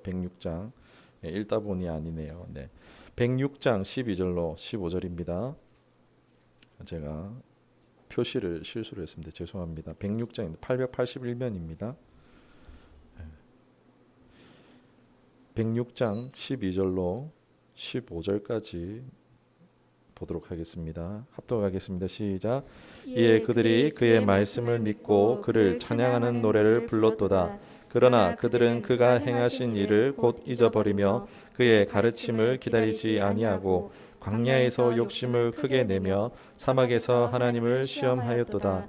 106장 읽다 보니 아니네요. 네. 106장 12절로 15절입니다. 제가 표시를 실수로 했습니다. 죄송합니다. 106장 881면입니다. 106장 12절로 15절까지 보도록 하겠습니다. 합독하겠습니다. 시작. 이에 그들이 그의 말씀을 믿고 그를 찬양하는 노래를 불렀도다. 그러나 그들은 그가 행하신 일을 곧 잊어버리며 그의 가르침을 기다리지 아니하고 광야에서 욕심을 크게 내며 사막에서 하나님을 시험하였도다.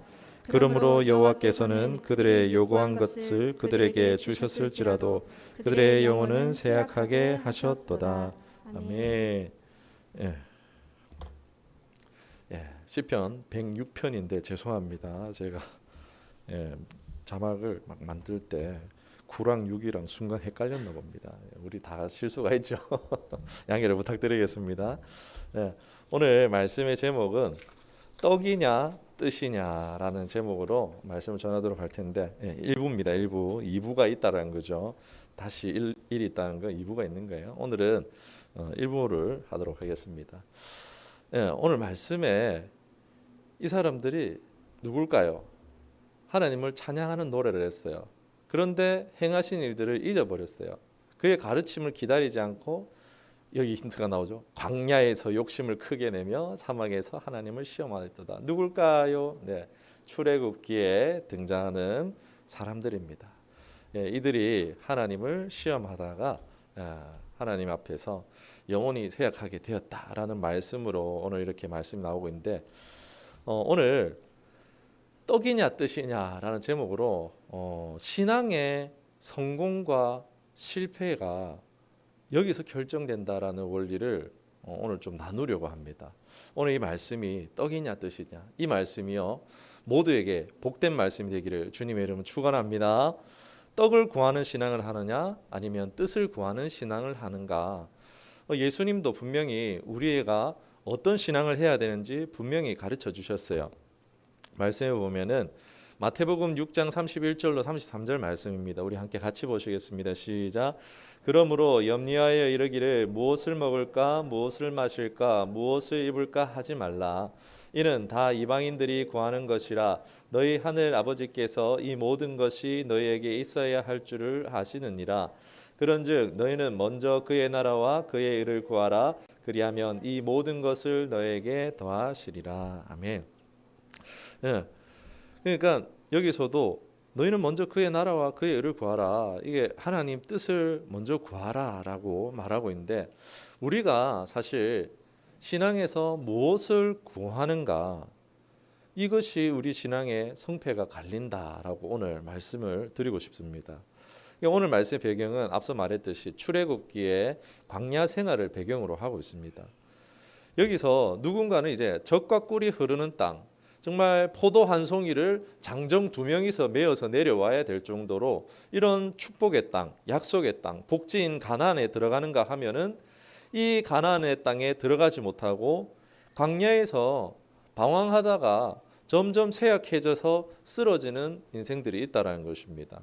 그러므로 여호와께서는 그들의 요구한 것을 그들에게 주셨을지라도 그들의 영혼은 쇠약하게 하셨도다. 아멘. 예. 시편 106편인데 죄송합니다. 제가 자막을 막 만들 때 9랑 6이랑 순간 헷갈렸나 봅니다. 우리 다 실수가 있죠. 양해를 부탁드리겠습니다. 오늘 말씀의 제목은 떡이냐 뜻이냐라는 제목으로 말씀을 전하도록 할 텐데 1부입니다. 1부. 2부가 있다는 거죠. 다시 1이 있다는 건 2부가 있는 거예요. 오늘은 1부를 하도록 하겠습니다. 오늘 말씀에 이 사람들이 누굴까요? 하나님을 찬양하는 노래를 했어요. 그런데 행하신 일들을 잊어버렸어요. 그의 가르침을 기다리지 않고 여기 힌트가 나오죠. 광야에서 욕심을 크게 내며 사막에서 하나님을 시험하였도다. 누굴까요? 출애굽기에 등장하는 사람들입니다. 이들이 하나님을 시험하다가 하나님 앞에서 영혼이 쇠약하게 되었다라는 말씀으로 오늘 이렇게 말씀이 나오고 있는데 오늘 떡이냐 뜻이냐라는 제목으로 신앙의 성공과 실패가 여기서 결정된다라는 원리를 오늘 좀 나누려고 합니다. 오늘 이 말씀이 떡이냐 뜻이냐 이 말씀이요 모두에게 복된 말씀이 되기를 주님의 이름으로 축원합니다. 떡을 구하는 신앙을 하느냐 아니면 뜻을 구하는 신앙을 하는가. 예수님도 분명히 우리가 어떤 신앙을 해야 되는지 분명히 가르쳐 주셨어요. 말씀해 보면은 마태복음 6장 31절로 33절 말씀입니다. 우리 함께 같이 보시겠습니다. 시작. 그러므로 염려하여 이르기를 무엇을 먹을까 무엇을 마실까 무엇을 입을까 하지 말라. 이는 다 이방인들이 구하는 것이라 너희 하늘 아버지께서 이 모든 것이 너희에게 있어야 할 줄을 아시느니라. 그런즉 너희는 먼저 그의 나라와 그의 의를 구하라. 그리하면 이 모든 것을 너희에게 더하시리라. 아멘. 그러니까 여기서도 너희는 먼저 그의 나라와 그의 의를 구하라. 이게 하나님 뜻을 먼저 구하라라고 말하고 있는데 우리가 사실 신앙에서 무엇을 구하는가 이것이 우리 신앙의 성패가 갈린다라고 오늘 말씀을 드리고 싶습니다. 오늘 말씀의 배경은 앞서 말했듯이 출애굽기의 광야 생활을 배경으로 하고 있습니다. 여기서 누군가는 이제 젖과 꿀이 흐르는 땅, 정말 포도 한 송이를 장정 2명이서 메어서 내려와야 될 정도로 이런 축복의 땅, 약속의 땅, 복지인 가나안에 들어가는가 하면은 이 가나안의 땅에 들어가지 못하고 광야에서 방황하다가 점점 쇠약해져서 쓰러지는 인생들이 있다라는 것입니다.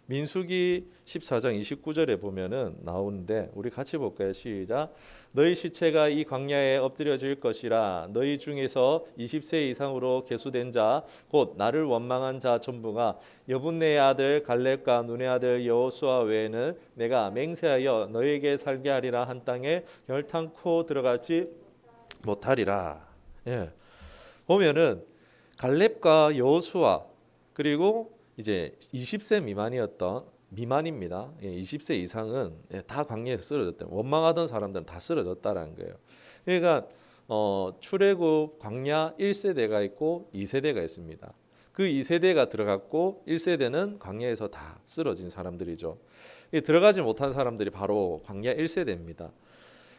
민수기 14장 29절에 보면은 나오는데 우리 같이 볼까요? 시작. 너희 시체가 이 광야에 엎드려질 것이라 너희 중에서 20세 이상으로 계수된 자 곧 나를 원망한 자 전부가 여분네의 아들 갈렙과 눈의 아들 여호수아 외에는 내가 맹세하여 너희에게 살게 하리라 한 땅에 결탄코 들어가지 못하리라. 보면은 갈렙과 여호수아 그리고 이제 20세 미만입니다. 20세 이상은 다 광야에서 쓰러졌다. 원망하던 사람들은 다 쓰러졌다라는 거예요. 그러니까 출애굽 광야 1세대가 있고 2세대가 있습니다. 그 2세대가 들어갔고 1세대는 광야에서 다 쓰러진 사람들이죠. 들어가지 못한 사람들이 바로 광야 1세대입니다.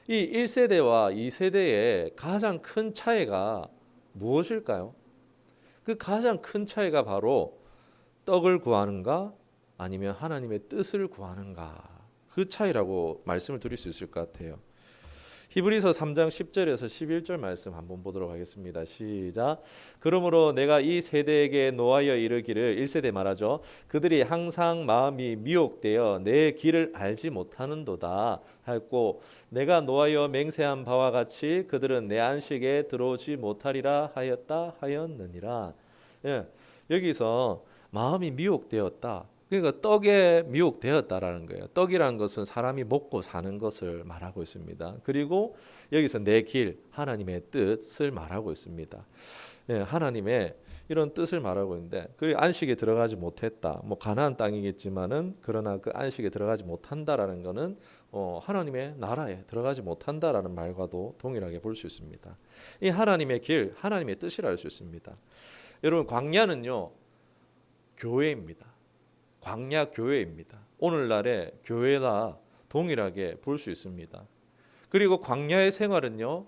이 1세대와 2세대의 가장 큰 차이가 무엇일까요? 그 가장 큰 차이가 바로 떡을 구하는가 아니면 하나님의 뜻을 구하는가 그 차이라고 말씀을 드릴 수 있을 것 같아요. 히브리서 3장 10절에서 11절 말씀 한번 보도록 하겠습니다. 시작. 그러므로 내가 이 세대에게 노하여 이르기를 1세대 말하죠. 그들이 항상 마음이 미혹되어 내 길을 알지 못하는도다 하였고 내가 노하여 맹세한 바와 같이 그들은 내 안식에 들어오지 못하리라 하였다 하였느니라. 예, 여기서 마음이 미혹되었다. 그러니까 떡에 미혹되었다라는 거예요. 떡이라는 것은 사람이 먹고 사는 것을 말하고 있습니다. 그리고 여기서 내 길, 하나님의 뜻을 말하고 있습니다. 예, 하나님의 이런 뜻을 말하고 있는데 그 안식에 들어가지 못했다. 뭐 가나안 땅이겠지만은 그러나 그 안식에 들어가지 못한다라는 것은 하나님의 나라에 들어가지 못한다라는 말과도 동일하게 볼 수 있습니다. 이 하나님의 길, 하나님의 뜻이라 할 수 있습니다. 여러분 광야는요 교회입니다. 광야 교회입니다. 오늘날의 교회와 동일하게 볼 수 있습니다. 그리고 광야의 생활은요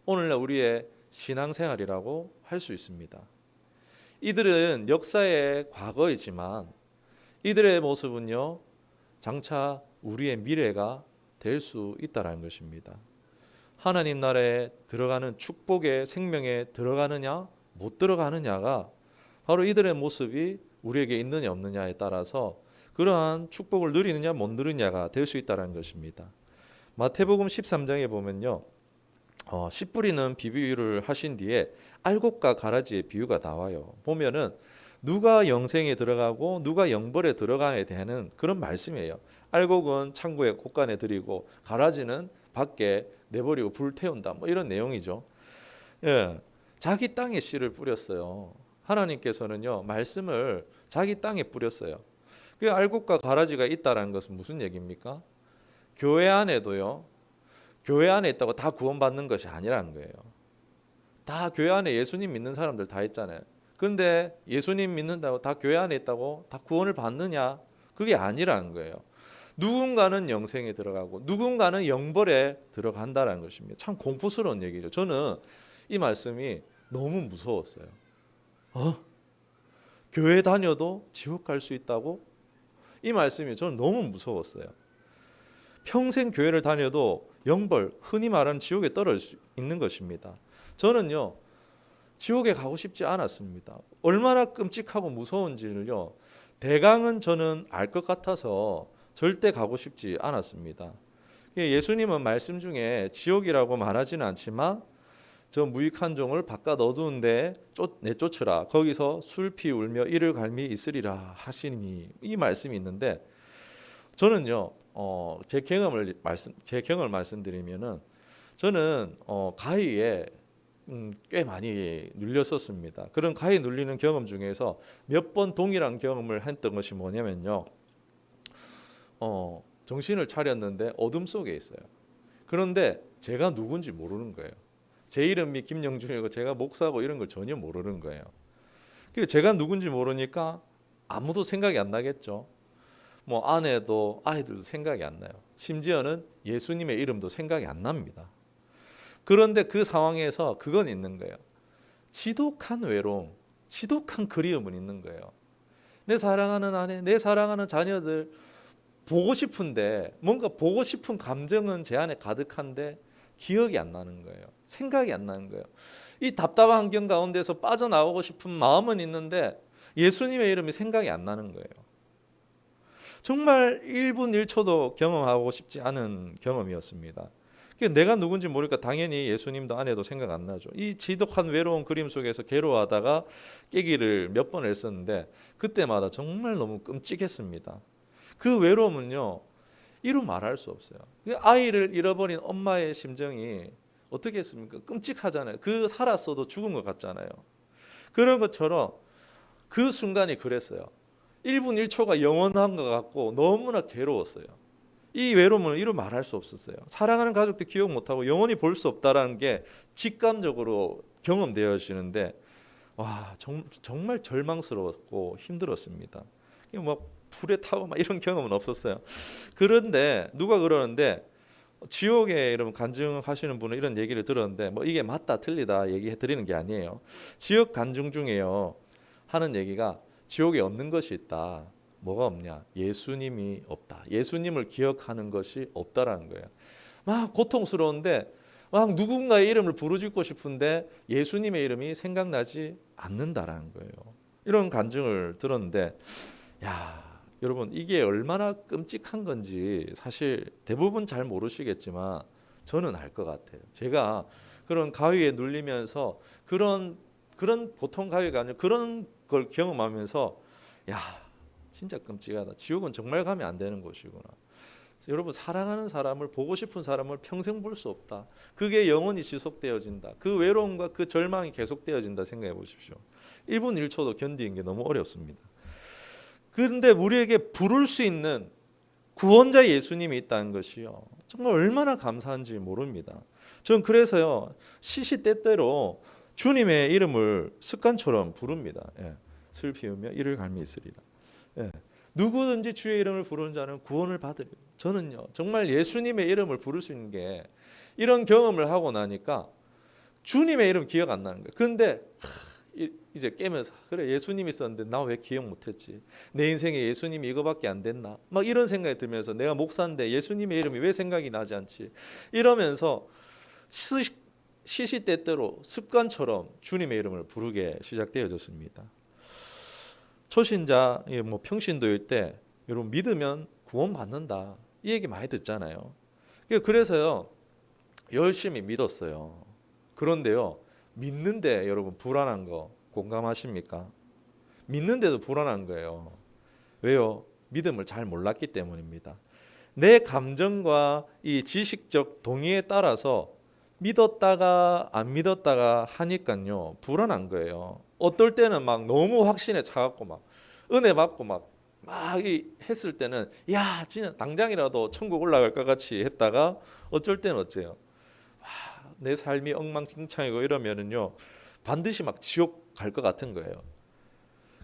오늘날 우리의 신앙생활이라고 할 수 있습니다. 이들은 역사의 과거이지만 이들의 모습은요 장차 우리의 미래가 될 수 있다는 것입니다. 하나님 나라에 들어가는 축복의 생명에 들어가느냐 못 들어가느냐가 바로 이들의 모습이 우리에게 있느냐 없느냐에 따라서 그러한 축복을 누리느냐 못 누리느냐가 될 수 있다는 것입니다. 마태복음 13장에 보면요 씨 뿌리는 비유를 하신 뒤에 알곡과 가라지의 비유가 나와요. 보면은 누가 영생에 들어가고 누가 영벌에 들어가에 대한 그런 말씀이에요. 알곡은 창고에 곳간에 들이고 가라지는 밖에 내버리고 불 태운다. 뭐 이런 내용이죠. 예, 자기 땅에 씨를 뿌렸어요. 하나님께서는요 말씀을 자기 땅에 뿌렸어요. 그 알곡과 가라지가 있다라는 것은 무슨 얘기입니까? 교회 안에도요. 교회 안에 있다고 다 구원받는 것이 아니라는 거예요. 다 교회 안에 예수님 믿는 사람들 다 있잖아요. 그런데 예수님 믿는다고 다 교회 안에 있다고 다 구원을 받느냐? 그게 아니라는 거예요. 누군가는 영생에 들어가고 누군가는 영벌에 들어간다는 것입니다. 참 공포스러운 얘기죠. 저는 이 말씀이 너무 무서웠어요. 교회 다녀도 지옥 갈 수 있다고? 이 말씀이 저는 너무 무서웠어요. 평생 교회를 다녀도 영벌, 흔히 말하는 지옥에 떨어질 수 있는 것입니다. 저는요 지옥에 가고 싶지 않았습니다. 얼마나 끔찍하고 무서운지를요 대강은 저는 알 것 같아서 절대 가고 싶지 않았습니다. 예수님은 말씀 중에 지옥이라고 말하지는 않지만 저 무익한 종을 바깥 어두운 데에 내쫓으라. 거기서 술피 울며 이를 갈미 있으리라 하시니 이 말씀이 있는데 저는요 제 경험을 말씀드리면은 저는 가위에 꽤 많이 눌렸었습니다. 그런 가위 눌리는 경험 중에서 몇 번 동일한 경험을 했던 것이 뭐냐면요 정신을 차렸는데 어둠 속에 있어요. 그런데 제가 누군지 모르는 거예요. 제 이름이 김영준이고 제가 목사고 이런 걸 전혀 모르는 거예요. 제가 누군지 모르니까 아무도 생각이 안 나겠죠. 뭐 아내도 아이들도 생각이 안 나요. 심지어는 예수님의 이름도 생각이 안 납니다. 그런데 그 상황에서 그건 있는 거예요. 지독한 외로움, 지독한 그리움은 있는 거예요. 내 사랑하는 아내, 내 사랑하는 자녀들 보고 싶은데 뭔가 보고 싶은 감정은 제 안에 가득한데 기억이 안 나는 거예요. 생각이 안 나는 거예요. 이 답답한 환경 가운데서 빠져나오고 싶은 마음은 있는데 예수님의 이름이 생각이 안 나는 거예요. 정말 1분 1초도 경험하고 싶지 않은 경험이었습니다. 내가 누군지 모르니까 당연히 예수님도 아내도 생각 안 나죠. 이 지독한 외로운 그림 속에서 괴로워하다가 깨기를 몇 번 했었는데 그때마다 정말 너무 끔찍했습니다. 그 외로움은요 이루 말할 수 없어요. 아이를 잃어버린 엄마의 심정이 어떻게 했습니까? 끔찍하잖아요. 그 살았어도 죽은 것 같잖아요. 그런 것처럼 그 순간이 그랬어요. 1분 1초가 영원한 것 같고 너무나 괴로웠어요. 이 외로움은 이루 말할 수 없었어요. 사랑하는 가족도 기억 못하고 영원히 볼 수 없다라는 게 직감적으로 경험되어지는데 와 정말 절망스러웠고 힘들었습니다. 뭐 불에 타고 막 이런 경험은 없었어요. 그런데 누가 그러는데 지옥에 여러분 간증하시는 분은 이런 얘기를 들었는데 뭐 이게 맞다 틀리다 얘기해 드리는 게 아니에요. 지옥 간증 중에요 하는 얘기가 지옥에 없는 것이 있다. 뭐가 없냐? 예수님이 없다. 예수님을 기억하는 것이 없다라는 거예요. 막 고통스러운데 막 누군가의 이름을 부르짖고 싶은데 예수님의 이름이 생각나지 않는다라는 거예요. 이런 간증을 들었는데, 야, 여러분 이게 얼마나 끔찍한 건지 사실 대부분 잘 모르시겠지만 저는 알 것 같아요. 제가 그런 가위에 눌리면서 그런 보통 가위가 아니라 그런 걸 경험하면서, 야, 진짜 끔찍하다. 지옥은 정말 가면 안 되는 곳이구나. 여러분, 사랑하는 사람을, 보고 싶은 사람을 평생 볼 수 없다. 그게 영원히 지속되어진다. 그 외로움과 그 절망이 계속되어진다 생각해 보십시오. 1분 1초도 견디는 게 너무 어렵습니다. 그런데 우리에게 부를 수 있는 구원자 예수님이 있다는 것이요, 정말 얼마나 감사한지 모릅니다. 저는 그래서요, 시시때때로 주님의 이름을 습관처럼 부릅니다. 예. 슬피우며 이를 갈미 있으리라. 예. 누구든지 주의 이름을 부르는 자는 구원을 받으리라. 저는요, 정말 예수님의 이름을 부를 수 있는 게 이런 경험을 하고 나니까 주님의 이름 기억 안 나는 거예요. 그런데 이제 깨면서, 그래, 예수님이 있었는데 나 왜 기억 못했지? 내 인생에 예수님이 이거밖에 안 됐나? 막 이런 생각이 들면서, 내가 목사인데 예수님의 이름이 왜 생각이 나지 않지? 이러면서 시시때때로 습관처럼 주님의 이름을 부르게 시작되어졌습니다. 초신자, 뭐 평신도일 때 여러분 믿으면 구원 받는다, 이 얘기 많이 듣잖아요. 그래서요, 열심히 믿었어요. 그런데요, 믿는데 여러분 불안한 거 공감하십니까? 믿는데도 불안한 거예요. 왜요? 믿음을 잘 몰랐기 때문입니다. 내 감정과 이 지식적 동의에 따라서 믿었다가 안 믿었다가 하니까요, 불안한 거예요. 어떨 때는 막 너무 확신에 차갖고 막 은혜 받고 막 했을 때는, 야, 진짜 당장이라도 천국 올라갈 것 같이 했다가, 어쩔 때는 어째요? 내 삶이 엉망진창이고 이러면은요, 반드시 막 지옥 갈 것 같은 거예요.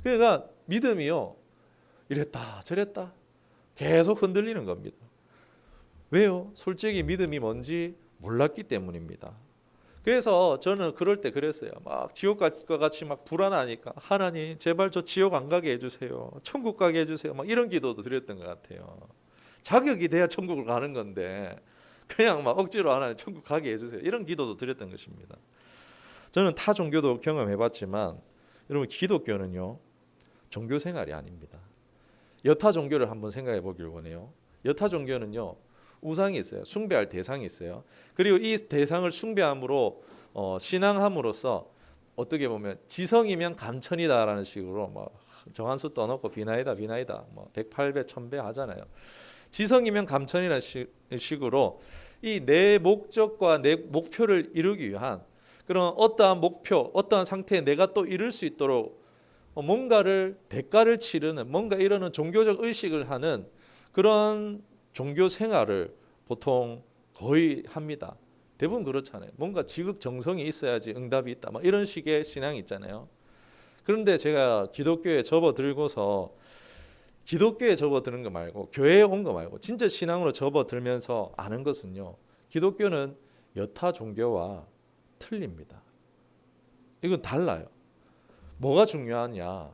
그러니까 믿음이요, 이랬다 저랬다 계속 흔들리는 겁니다. 왜요? 솔직히 믿음이 뭔지 몰랐기 때문입니다. 그래서 저는 그럴 때 그랬어요. 막 지옥 갈 것 같이 막 불안하니까, 하나님 제발 저 지옥 안 가게 해주세요. 천국 가게 해주세요. 막 이런 기도도 드렸던 것 같아요. 자격이 돼야 천국을 가는 건데 그냥 막 억지로 하나님 천국 가게 해주세요, 이런 기도도 드렸던 것입니다. 저는 타 종교도 경험해봤지만 여러분, 기독교는요, 종교 생활이 아닙니다. 여타 종교를 한번 생각해 보길 원해요. 여타 종교는요, 우상이 있어요. 숭배할 대상이 있어요. 그리고 이 대상을 숭배함으로 신앙함으로써 어떻게 보면 지성이면 감천이다라는 식으로 뭐 정한수 떠놓고 비나이다 뭐 108배 1000배 하잖아요. 지성이면 감천이라는 식으로 이 내 목적과 내 목표를 이루기 위한 그런 어떠한 목표, 어떠한 상태에 내가 또 이룰 수 있도록 뭔가를 대가를 치르는, 뭔가 이러는 종교적 의식을 하는 그런 종교 생활을 보통 거의 합니다. 대부분 그렇잖아요. 뭔가 지극정성이 있어야지 응답이 있다, 막 이런 식의 신앙이 있잖아요. 그런데 제가 기독교에 접어들고서, 기독교에 접어드는 거 말고, 교회에 온 거 말고 진짜 신앙으로 접어들면서 아는 것은요, 기독교는 여타 종교와 틀립니다. 이건 달라요. 뭐가 중요하냐?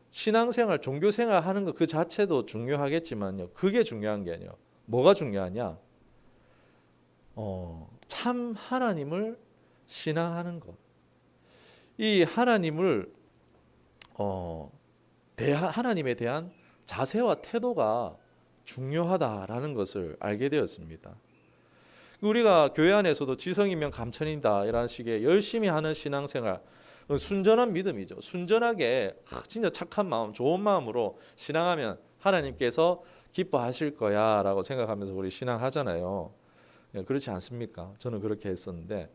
신앙생활, 종교생활 하는 것 그 자체도 중요하겠지만요, 그게 중요한 게 아니에요. 뭐가 중요하냐? 참 하나님을 신앙하는 것. 이 하나님을 하나님에 대한 자세와 태도가 중요하다라는 것을 알게 되었습니다. 우리가 교회 안에서도 지성이면 감천이다 이런 식의 열심히 하는 신앙생활, 순전한 믿음이죠. 순전하게 진짜 착한 마음, 좋은 마음으로 신앙하면 하나님께서 기뻐하실 거야 라고 생각하면서 우리 신앙하잖아요. 그렇지 않습니까? 저는 그렇게 했었는데,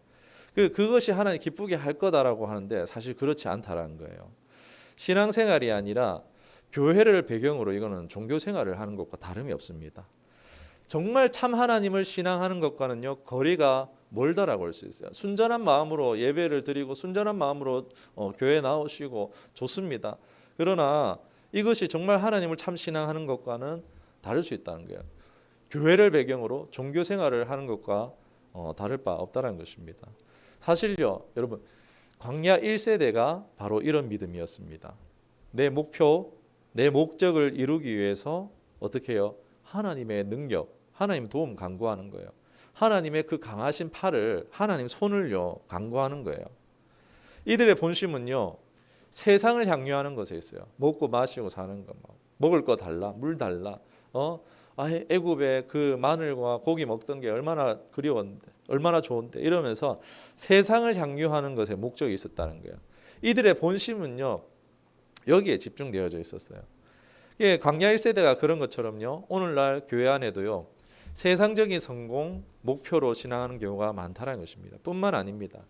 그것이 하나님 기쁘게 할 거다라고 하는데 사실 그렇지 않다라는 거예요. 신앙생활이 아니라 교회를 배경으로 이거는 종교생활을 하는 것과 다름이 없습니다. 정말 참 하나님을 신앙하는 것과는요, 거리가 멀다라고 할 수 있어요. 순전한 마음으로 예배를 드리고 순전한 마음으로 교회 나오시고 좋습니다. 그러나 이것이 정말 하나님을 참 신앙하는 것과는 다를 수 있다는 거예요. 교회를 배경으로 종교 생활을 하는 것과 다를 바 없다는 것입니다. 사실요, 여러분, 광야 1세대가 바로 이런 믿음이었습니다. 내 목표, 내 목적을 이루기 위해서 어떻게 해요? 하나님의 능력, 하나님 도움 간구하는 거예요. 하나님의 그 강하신 팔을 하나님 손을요 간구하는 거예요. 이들의 본심은요 세상을 향유하는 것에 있어요. 먹고 마시고 사는 거, 먹을 거 달라, 물 달라. 애굽에 그 마늘과 고기 먹던 게 얼마나 그리웠는데, 얼마나 좋은데 이러면서 세상을 향유하는 것에 목적이 있었다는 거예요. 이들의 본심은요 여기에 집중되어져 있었어요. 광야 1세대가 그런 것처럼요 오늘날 교회 안에도요 세상적인 성공 목표로 신앙하는 경우가 많다는 것입니다. 뿐만 아닙니다.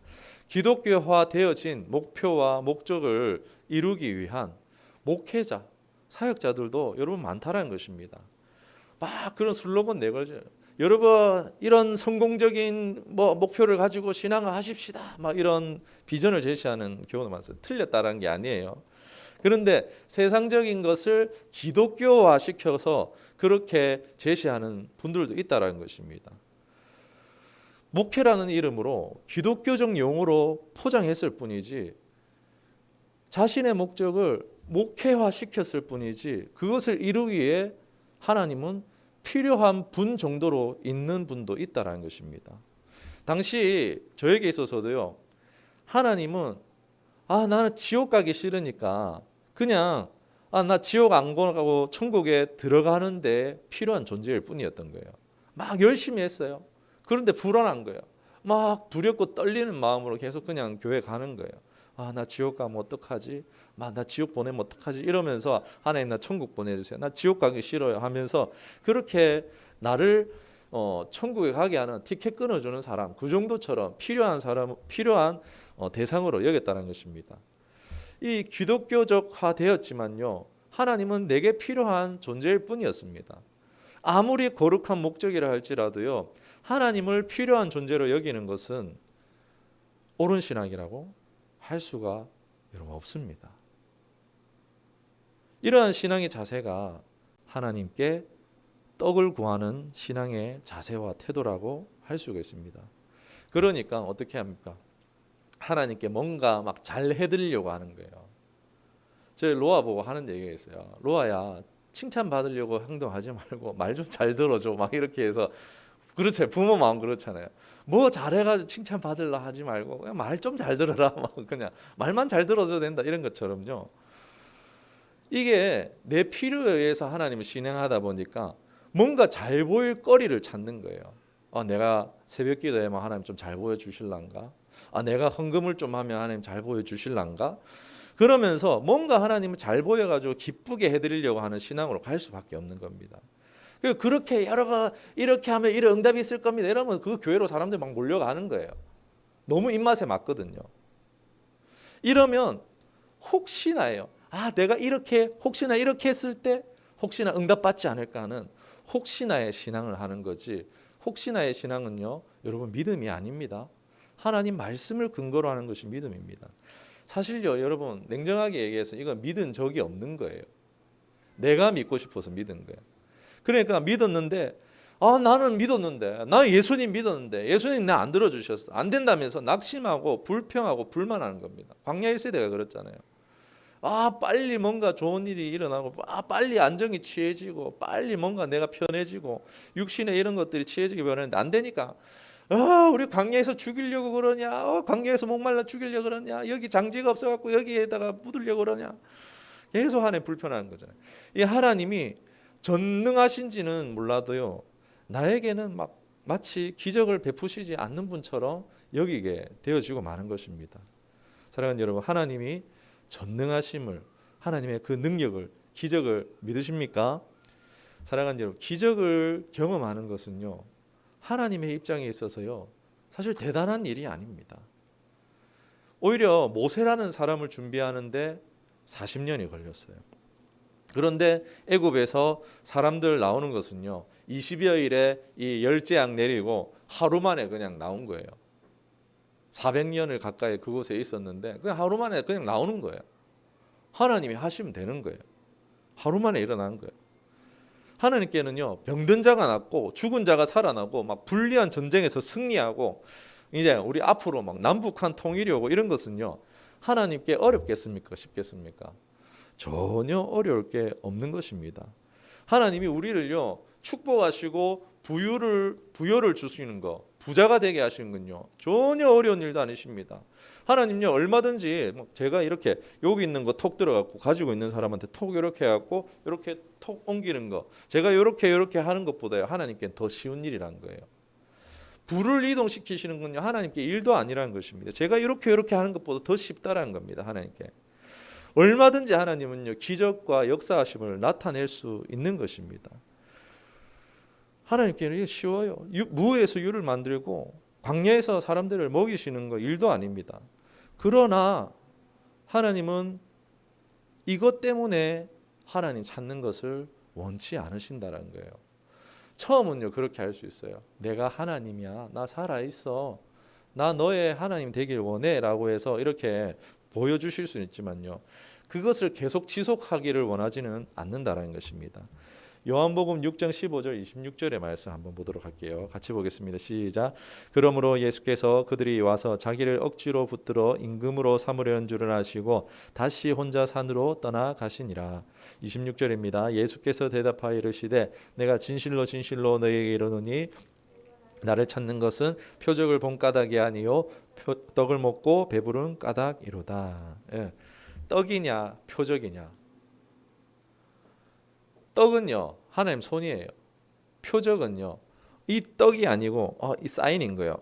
기독교화 되어진 목표와 목적을 이루기 위한 목회자, 사역자들도 여러분 많다는 것입니다. 막 그런 슬로건 내걸죠. 여러분 이런 성공적인 목표를 가지고 신앙을 하십시다. 막 이런 비전을 제시하는 경우도 많습니다. 틀렸다라는 게 아니에요. 그런데 세상적인 것을 기독교화 시켜서 그렇게 제시하는 분들도 있다라는 것입니다. 목회라는 이름으로 기독교적 용어로 포장했을 뿐이지 자신의 목적을 목회화 시켰을 뿐이지 그것을 이루기 위해 하나님은 필요한 분 정도로 있는 분도 있다라는 것입니다. 당시 저에게 있어서도요 하나님은 나는 지옥 가기 싫으니까 그냥 나 지옥 안 가고 천국에 들어가는데 필요한 존재일 뿐이었던 거예요. 막 열심히 했어요. 그런데 불안한 거예요. 막 두렵고 떨리는 마음으로 계속 그냥 교회 가는 거예요. 나 지옥 가면 어떡하지? 나 지옥 보내면 어떡하지? 이러면서 하나님 나 천국 보내주세요. 나 지옥 가기 싫어요 하면서 그렇게 나를 천국에 가게 하는 티켓 끊어주는 사람, 그 정도처럼 필요한 사람, 필요한 대상으로 여겼다는 것입니다. 이 기독교적화 되었지만요 하나님은 내게 필요한 존재일 뿐이었습니다. 아무리 거룩한 목적이라 할지라도요 하나님을 필요한 존재로 여기는 것은 옳은 신앙이라고 할 수가 여러분 없습니다. 이러한 신앙의 자세가 하나님께 떡을 구하는 신앙의 자세와 태도라고 할 수가 있습니다. 그러니까 어떻게 합니까? 하나님께 뭔가 막 잘 해드리려고 하는 거예요. 저희 로아 보고 하는 얘기가 있어요. 로아야 칭찬 받으려고 행동하지 말고 말 좀 잘 들어줘 막 이렇게 해서 그렇죠. 부모 마음 그렇잖아요. 뭐 잘해가지고 칭찬 받으려 하지 말고 그냥 말 좀 잘 들어라 막 그냥 말만 잘 들어줘야 된다 이런 것처럼요. 이게 내 필요에 의해서 하나님을 신행하다 보니까 뭔가 잘 보일 거리를 찾는 거예요. 내가 새벽 기도에만 하나님 좀 잘 보여주실란가? 내가 헌금을 좀 하면 하나님 잘 보여주실란가? 그러면서 뭔가 하나님을 잘 보여가지고 기쁘게 해드리려고 하는 신앙으로 갈 수밖에 없는 겁니다. 그렇게 여러분 이렇게 하면 이런 응답이 있을 겁니다. 이러면 그 교회로 사람들이 막 몰려가는 거예요. 너무 입맛에 맞거든요. 이러면 혹시나요. 내가 이렇게 혹시나 이렇게 했을 때 혹시나 응답받지 않을까 하는 혹시나의 신앙을 하는 거지. 혹시나의 신앙은요 여러분 믿음이 아닙니다. 하나님 말씀을 근거로 하는 것이 믿음입니다. 사실요 여러분 냉정하게 얘기해서 이건 믿은 적이 없는 거예요. 내가 믿고 싶어서 믿은 거예요. 그러니까 믿었는데 나는 믿었는데 나 예수님 믿었는데 예수님 나 안 들어주셨어. 안 된다면서 낙심하고 불평하고 불만하는 겁니다. 광야 1세대가 그랬잖아요. 빨리 뭔가 좋은 일이 일어나고 빨리 안정이 취해지고 빨리 뭔가 내가 편해지고 육신의 이런 것들이 취해지기 바라는데 안 되니까 우리 광야에서 죽이려고 그러냐? 광야에서 목말라 죽이려고 그러냐? 여기 장지가 없어갖고 여기에다가 묻으려고 그러냐? 계속 하나님 불편한 거잖아요. 이 하나님이 전능하신지는 몰라도요 나에게는 막 마치 기적을 베푸시지 않는 분처럼 여기게 되어지고 마는 것입니다. 사랑하는 여러분, 하나님이 전능하심을, 하나님의 그 능력을, 기적을 믿으십니까? 사랑하는 여러분, 기적을 경험하는 것은요 하나님의 입장에 있어서요 사실 대단한 일이 아닙니다. 오히려 모세라는 사람을 준비하는데 40년이 걸렸어요. 그런데 애굽에서 사람들 나오는 것은요 20여일에 이 열재앙 내리고 하루 만에 그냥 나온 거예요. 400년을 가까이 그곳에 있었는데 그냥 하루 만에 그냥 나오는 거예요. 하나님이 하시면 되는 거예요. 하루 만에 일어나는 거예요. 하나님께는요 병든 자가 낫고 죽은 자가 살아나고 막 불리한 전쟁에서 승리하고 이제 우리 앞으로 막 남북한 통일이 오고 이런 것은요 하나님께 어렵겠습니까? 쉽겠습니까? 전혀 어려울 게 없는 것입니다. 하나님이 우리를요 축복하시고 부여를 주시는 거, 부자가 되게 하시는군요. 전혀 어려운 일도 아니십니다. 하나님요 얼마든지 제가 이렇게 여기 있는 거 톡 들어갖고 가지고 있는 사람한테 톡 이렇게 해갖고 이렇게 톡 옮기는 거, 제가 이렇게 하는 것보다요 하나님께 더 쉬운 일이란 거예요. 불을 이동시키시는군요 하나님께 일도 아니라는 것입니다. 제가 이렇게 하는 것보다 더 쉽다라는 겁니다. 하나님께 얼마든지 하나님은요 기적과 역사하심을 나타낼 수 있는 것입니다. 하나님께는 이게 쉬워요. 무에서 유를 만들고 광야에서 사람들을 먹이시는 거 일도 아닙니다. 그러나 하나님은 이것 때문에 하나님 찾는 것을 원치 않으신다는 거예요. 처음은요 그렇게 할 수 있어요. 내가 하나님이야, 나 살아있어, 나 너의 하나님 되길 원해 라고 해서 이렇게 보여주실 수는 있지만요 그것을 계속 지속하기를 원하지는 않는다는 것입니다. 요한복음 6장 15절 26절의 말씀 한번 보도록 할게요. 같이 보겠습니다. 시작. 그러므로 예수께서 그들이 와서 자기를 억지로 붙들어 임금으로 삼으려는 줄을 아시고 다시 혼자 산으로 떠나가시니라. 26절입니다. 예수께서 대답하여 이르시되 내가 진실로 진실로 너희에게 이르노니 나를 찾는 것은 표적을 본 까닭이 아니요 떡을 먹고 배부른 까닭이로다. 예. 떡이냐 표적이냐. 떡은요 하나님 손이에요. 표적은요 이 떡이 아니고 이 사인인 거예요.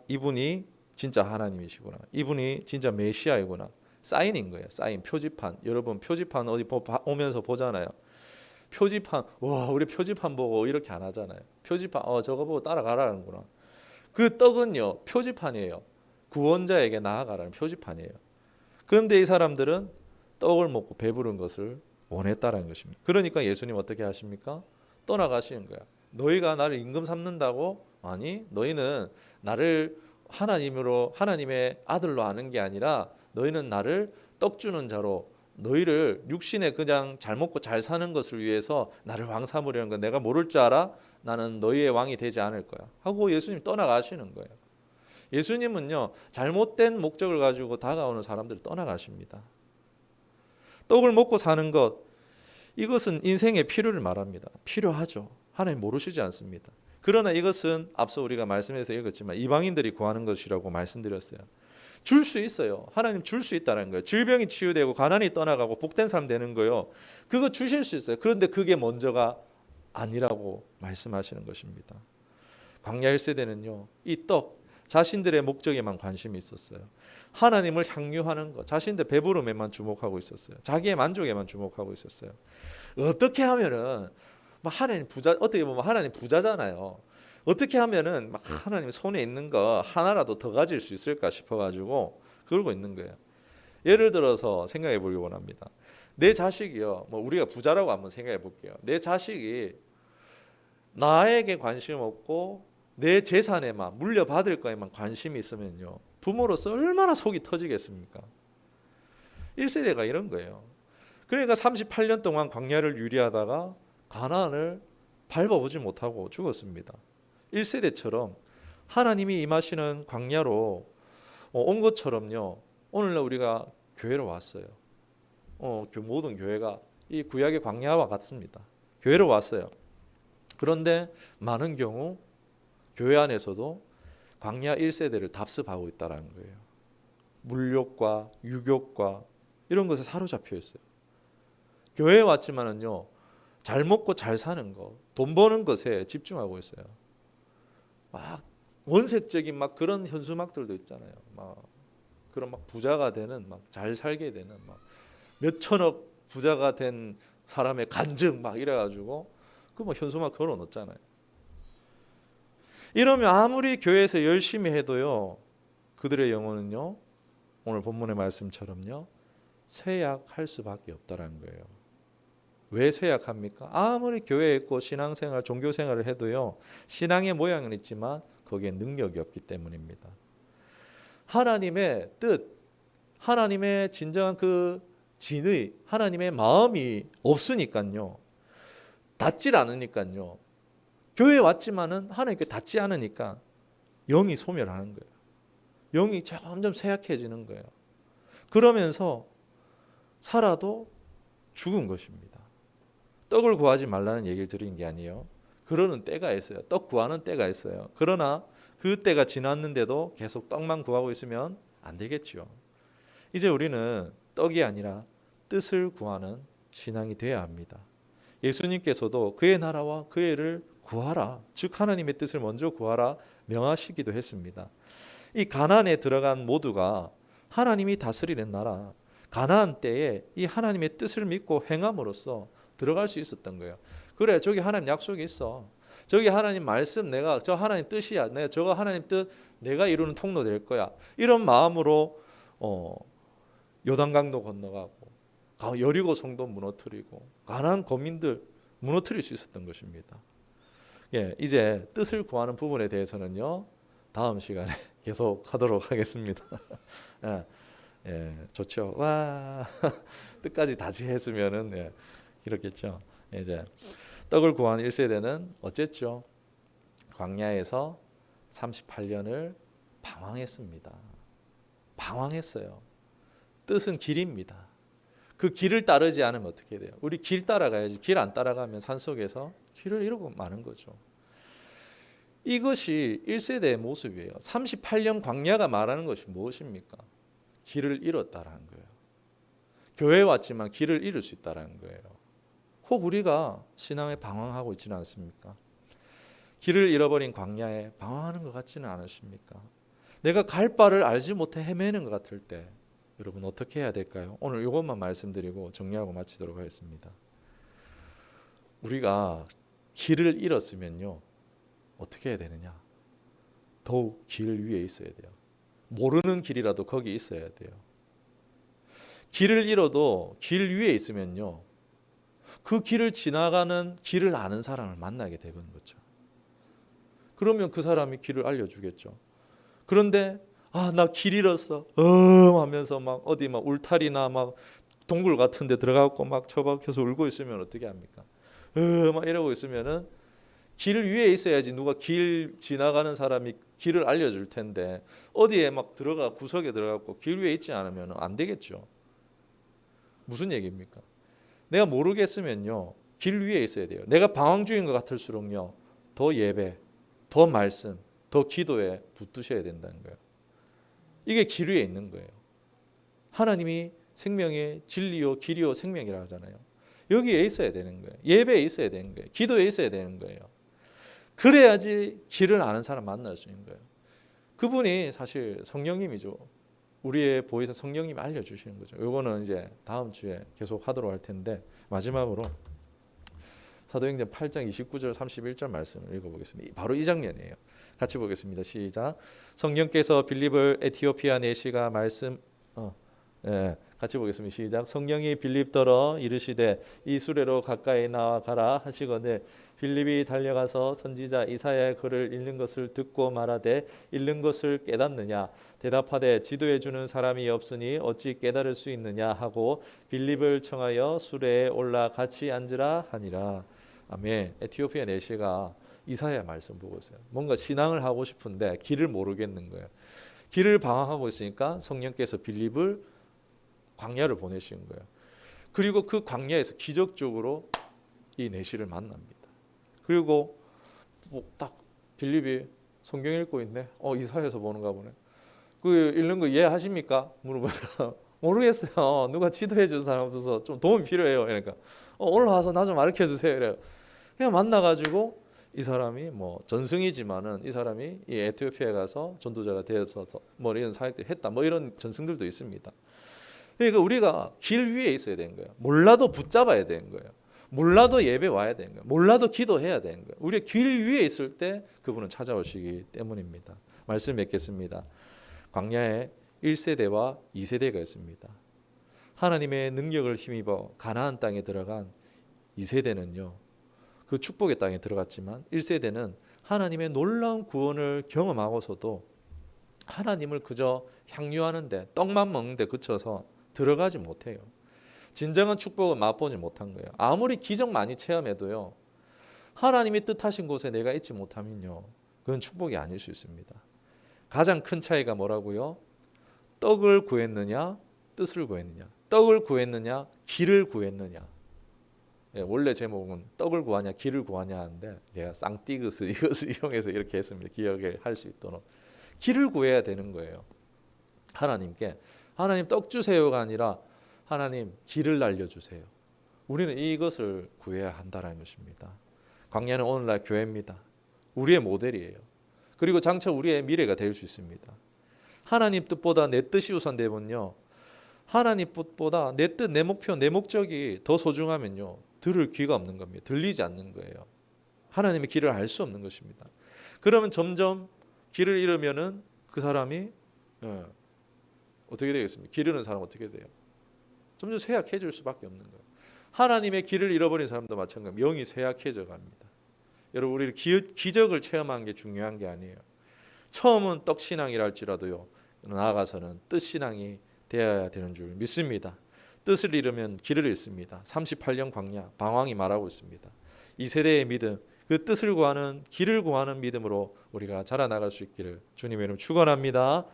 이분이 진짜 하나님이시구나, 이분이 진짜 메시아이구나, 사인인 거예요. 사인, 표지판. 여러분 표지판 어디 오면서 보잖아요. 표지판, 와 우리 표지판 보고 이렇게 안 하잖아요. 표지판 저거 보고 따라가라는구나. 그 떡은요 표지판이에요. 구원자에게 나아가라는 표지판이에요. 그런데 이 사람들은 떡을 먹고 배부른 것을 원했다라는 것입니다. 그러니까 예수님 어떻게 하십니까? 떠나가시는 거야. 너희가 나를 임금 삼는다고? 아니, 너희는 나를 하나님의 아들로 아는 게 아니라 너희는 나를 떡 주는 자로, 너희를 육신에 그냥 잘 먹고 잘 사는 것을 위해서 나를 왕 삼으려는 거 내가 모를 줄 알아? 나는 너희의 왕이 되지 않을 거야 하고 예수님 떠나가시는 거예요. 예수님은요 잘못된 목적을 가지고 다가오는 사람들을 떠나가십니다. 떡을 먹고 사는 것, 이것은 인생의 필요를 말합니다. 필요하죠. 하나님 모르시지 않습니다. 그러나 이것은 앞서 우리가 말씀에서 읽었지만 이방인들이 구하는 것이라고 말씀드렸어요. 줄 수 있어요. 하나님 줄 수 있다는 거예요. 질병이 치유되고 가난이 떠나가고 복된 삶 되는 거요. 그거 주실 수 있어요. 그런데 그게 먼저가 아니라고 말씀하시는 것입니다. 광야 1세대는요. 이 떡, 자신들의 목적에만 관심이 있었어요. 하나님을 향유하는 것, 자신들 배부름에만 주목하고 있었어요. 자기의 만족에만 주목하고 있었어요. 어떻게 하면은 하나님 부자, 어떻게 보면 하나님 부자잖아요. 어떻게 하면은 하나님 손에 있는 거 하나라도 더 가질 수 있을까 싶어가지고 그러고 있는 거예요. 예를 들어서 생각해 보기 원합니다. 내 자식이요, 우리가 부자라고 한번 생각해 볼게요. 내 자식이 나에게 관심 없고 내 재산에만 물려받을 거에만 관심이 있으면요 부모로서 얼마나 속이 터지겠습니까? 1세대가 이런 거예요. 그러니까 38년 동안 광야를 유리하다가 가나안을 밟아보지 못하고 죽었습니다. 1세대처럼 하나님이 임하시는 광야로 온 것처럼요 오늘날 우리가 교회로 왔어요. 모든 교회가 이 구약의 광야와 같습니다. 교회로 왔어요. 그런데 많은 경우 교회 안에서도 광야 1세대를 답습하고 있다는 거예요. 물욕과 유욕과 이런 것에 사로잡혀 있어요. 교회에 왔지만은요 잘 먹고 잘 사는 거, 돈 버는 것에 집중하고 있어요. 원색적인 그런 현수막들도 있잖아요. 그런 부자가 되는, 잘 살게 되는, 몇천억 부자가 된 사람의 간증 이래가지고 그 현수막 걸어 놓잖아요. 이러면 아무리 교회에서 열심히 해도요 그들의 영혼은요 오늘 본문의 말씀처럼요 쇠약할 수밖에 없다라는 거예요. 왜 쇠약합니까? 아무리 교회에 있고 신앙생활, 종교생활을 해도요 신앙의 모양은 있지만 거기에 능력이 없기 때문입니다. 하나님의 뜻, 하나님의 진정한 그 진의, 하나님의 마음이 없으니까요 닿질 않으니까요 교회에 왔지만은 하나님께 닿지 않으니까 영이 소멸하는 거예요. 영이 점점 쇠약해지는 거예요. 그러면서 살아도 죽은 것입니다. 떡을 구하지 말라는 얘기를 드린 게 아니에요. 그러는 때가 있어요. 떡 구하는 때가 있어요. 그러나 그 때가 지났는데도 계속 떡만 구하고 있으면 안 되겠죠. 이제 우리는 떡이 아니라 뜻을 구하는 신앙이 되어야 합니다. 예수님께서도 그의 나라와 그의 의를 구하라, 즉 하나님의 뜻을 먼저 구하라 명하시기도 했습니다. 이 가나안에 들어간 모두가 하나님이 다스리는 나라, 가나안 때에 이 하나님의 뜻을 믿고 행함으로써 들어갈 수 있었던 거예요. 그래, 저기 하나님 약속이 있어. 저기 하나님 말씀, 내가 저 하나님 뜻이야. 내가 저거 하나님 뜻 내가 이루는 통로 될 거야. 이런 마음으로 요단강도 건너가고 여리고 성도 무너뜨리고 가나안 거민들 무너뜨릴 수 있었던 것입니다. 예, 이제 뜻을 구하는 부분에 대해서는요, 다음 시간에 계속 하도록 하겠습니다. 예, 예, 좋죠. 와, 뜻까지 다지했으면은 예, 이렇겠죠. 이제 떡을 구한 1세대는 어쨌죠? 광야에서 38년을 방황했습니다. 방황했어요. 뜻은 길입니다. 그 길을 따르지 않으면 어떻게 돼요? 우리 길 따라가야지. 길 안 따라가면 산속에서 길을 잃고 마는 거죠. 이것이 1세대의 모습이에요. 38년 광야가 말하는 것이 무엇입니까? 길을 잃었다라는 거예요. 교회에 왔지만 길을 잃을 수 있다라는 거예요. 혹 우리가 신앙에 방황하고 있지는 않습니까? 길을 잃어버린 광야에 방황하는 것 같지는 않으십니까? 내가 갈 바를 알지 못해 헤매는 것 같을 때 여러분 어떻게 해야 될까요? 오늘 이것만 말씀드리고 정리하고 마치도록 하겠습니다. 우리가 길을 잃었으면요, 어떻게 해야 되느냐? 더욱 길 위에 있어야 돼요. 모르는 길이라도 거기 있어야 돼요. 길을 잃어도 길 위에 있으면요, 그 길을 지나가는 길을 아는 사람을 만나게 되는 거죠. 그러면 그 사람이 길을 알려주겠죠. 그런데 나 길 잃었어 하면서 막 어디 막 울타리나 막 동굴 같은 데 들어가고 막 처박혀서 울고 있으면 어떻게 합니까? 막 이러고 있으면은 길 위에 있어야지 누가 길 지나가는 사람이 길을 알려줄 텐데 어디에 막 들어가 구석에 들어가고 길 위에 있지 않으면 안 되겠죠. 무슨 얘기입니까? 내가 모르겠으면요, 길 위에 있어야 돼요. 내가 방황 중인 것 같을수록요, 더 예배, 더 말씀, 더 기도에 붙드셔야 된다는 거예요. 이게 길 위에 있는 거예요. 하나님이 생명의 진리요 길이요 생명이라 하잖아요. 여기에 있어야 되는 거예요. 예배에 있어야 되는 거예요. 기도에 있어야 되는 거예요. 그래야지 길을 아는 사람 만날 수 있는 거예요. 그분이 사실 성령님이죠. 우리의 보혜사 성령님이 알려주시는 거죠. 이거는 이제 다음 주에 계속 하도록 할 텐데, 마지막으로 사도행전 8장 29절 31절 말씀을 읽어보겠습니다. 바로 이 장면이에요. 같이 보겠습니다. 시작. 성령께서 빌립을 에티오피아 내시가 같이 보겠습니다. 시작. 성령이 빌립더러 이르시되 이 수레로 가까이 나아가라 하시거늘 빌립이 달려가서 선지자 이사야의 글을 읽는 것을 듣고 말하되 읽는 것을 깨닫느냐 대답하되 지도해 주는 사람이 없으니 어찌 깨달을 수 있느냐 하고 빌립을 청하여 수레에 올라 같이 앉으라 하니라. 아멘. 에티오피아 내시가 이사야 말씀 보고 있어요. 뭔가 신앙을 하고 싶은데 길을 모르겠는 거예요. 길을 방황하고 있으니까 성령께서 빌립을 광야를 보내시는 거예요. 그리고 그 광야에서 기적적으로 이 내시를 만납니다. 그리고 딱 빌립이 성경 읽고 있네. 이사야에서 보는가 보네. 그 읽는 거 이해하십니까? 물어보니까 모르겠어요. 누가 지도해 준 사람 없어서 좀 도움이 필요해요. 그러니까 올라와서 나 좀 가르쳐 주세요. 이래요. 그냥 만나가지고 이 사람이 뭐 전승이지만은 이 사람이 이 에티오피아에 가서 전도자가 되어서 뭐 이런 사역들 했다. 뭐 이런 전승들도 있습니다. 그러니까 우리가 길 위에 있어야 되는 거예요. 몰라도 붙잡아야 되는 거예요. 몰라도 예배 와야 되는 거예요. 몰라도 기도해야 되는 거예요. 우리가 길 위에 있을 때 그분은 찾아오시기 때문입니다. 말씀 맺겠습니다. 광야에 1세대와 2세대가 있습니다. 하나님의 능력을 힘입어 가나안 땅에 들어간 2세대는요. 그 축복의 땅에 들어갔지만 1세대는 하나님의 놀라운 구원을 경험하고서도 하나님을 그저 향유하는데 떡만 먹는데 그쳐서 들어가지 못해요. 진정한 축복을 맛보지 못한 거예요. 아무리 기적 많이 체험해도요. 하나님이 뜻하신 곳에 내가 있지 못하면요. 그건 축복이 아닐 수 있습니다. 가장 큰 차이가 뭐라고요? 떡을 구했느냐 뜻을 구했느냐. 떡을 구했느냐 길을 구했느냐. 예, 원래 제목은 떡을 구하냐 길을 구하냐 하는데 제가 쌍띠그스 이것을 이용해서 이렇게 했습니다. 기억을 할 수 있도록. 길을 구해야 되는 거예요. 하나님께 하나님 떡 주세요가 아니라 하나님 길을 알려주세요. 우리는 이것을 구해야 한다는 것입니다. 광야는 오늘날 교회입니다. 우리의 모델이에요. 그리고 장차 우리의 미래가 될 수 있습니다. 하나님 뜻보다 내 뜻이 우선되면요, 하나님 뜻보다 내 뜻, 내 목표, 내 목적이 더 소중하면요, 들을 귀가 없는 겁니다. 들리지 않는 거예요. 하나님의 길을 알 수 없는 것입니다. 그러면 점점 길을 잃으면은 그 사람이 어떻게 되겠습니까? 길 잃은 사람 어떻게 돼요? 점점 쇠약해질 수밖에 없는 거예요. 하나님의 길을 잃어버린 사람도 마찬가지입니다. 영이 쇠약해져 갑니다. 여러분, 우리 기적을 체험하는 게 중요한 게 아니에요. 처음은 떡신앙이라 할지라도요, 나아가서는 뜻신앙이 되어야 되는 줄 믿습니다. 뜻을 잃으면 길을 잃습니다. 38년 광야, 방황이 말하고 있습니다. 이 세대의 믿음, 그 뜻을 구하는, 길을 구하는 믿음으로 우리가 자라나갈 수 있기를 주님의 이름으로 축원합니다.